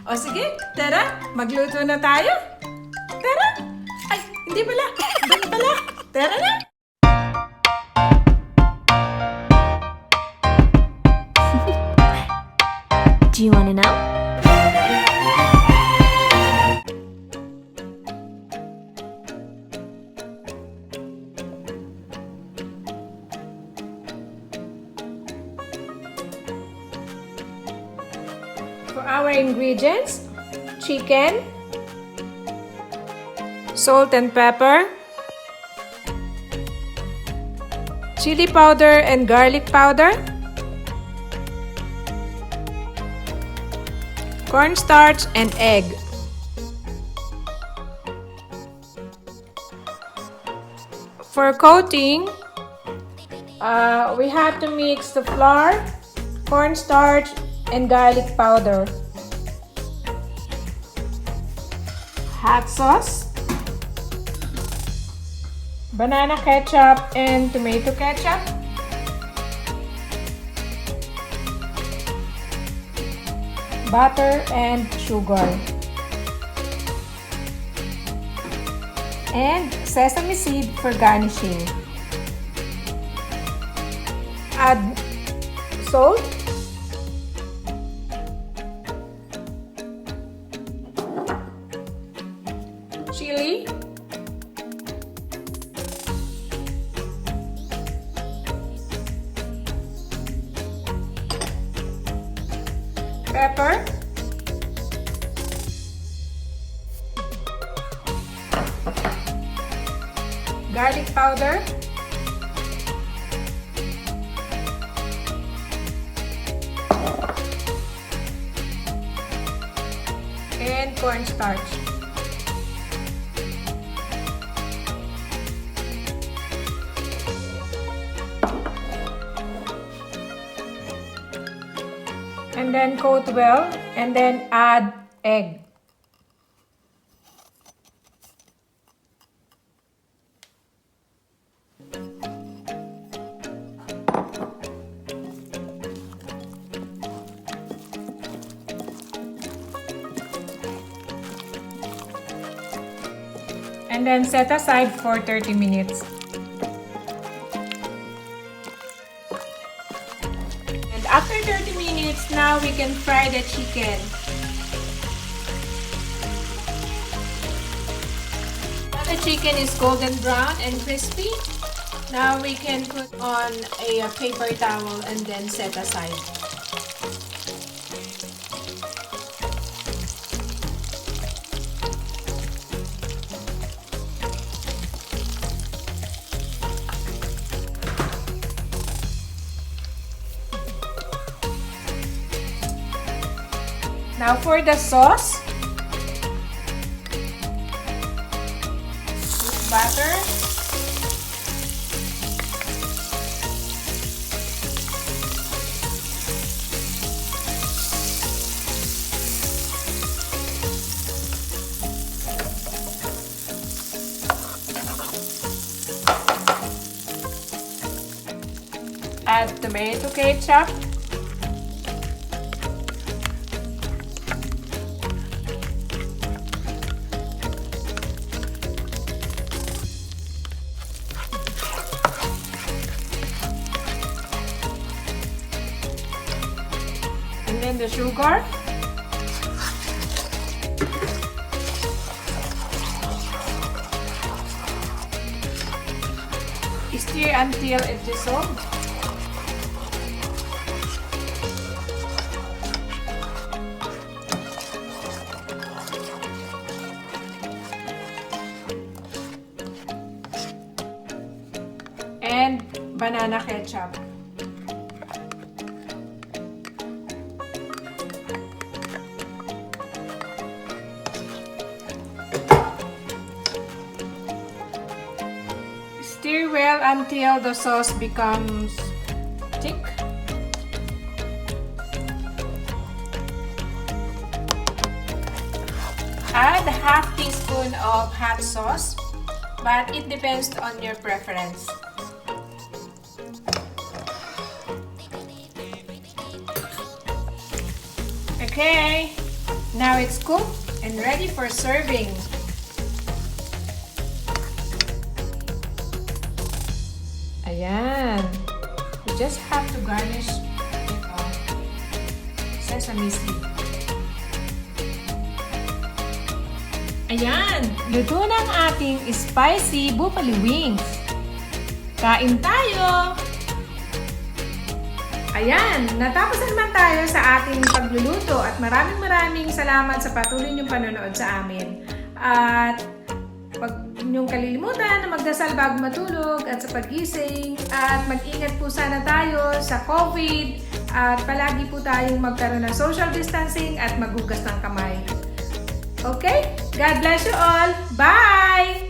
O sige, tara, magluto na tayo. Tara. Ay, hindi pala. Doon pala. Tara na. Do you want to know? For our ingredients, chicken, salt and pepper, chili powder and garlic powder, cornstarch and egg. For coating, we have to mix the flour, cornstarch, and garlic powder. Hot sauce, banana ketchup and tomato ketchup, butter and sugar, and sesame seed for garnishing. Add salt, chili, pepper, garlic powder, and cornstarch. And then coat well, and then add egg. And then set aside for 30 minutes. And after 30 minutes, now we can fry the chicken. Now the chicken is golden brown and crispy. Now we can put on a paper towel and then set aside. Now for the sauce, butter, add tomato ketchup, and then the sugar, stir until it dissolves. And banana ketchup. Stir well until the sauce becomes thick. Add half teaspoon of hot sauce, but it depends on your preference. Okay, Now it's cooked and ready for serving. Ayan. You just have to garnish sesame seed. Ayan, luto na ang ating spicy buffalo wings. Kain tayo! Ayan, natapos na naman tayo sa ating pagluluto at maraming salamat sa patuloy niyong panonood sa amin. At huwag niyong kalilimutan na magdasal bago matulog at sa paggising. At mag-ingat po sana tayo sa COVID at palagi po tayong magkaroon ng social distancing at maghugas ng kamay. Okay? God bless you all. Bye!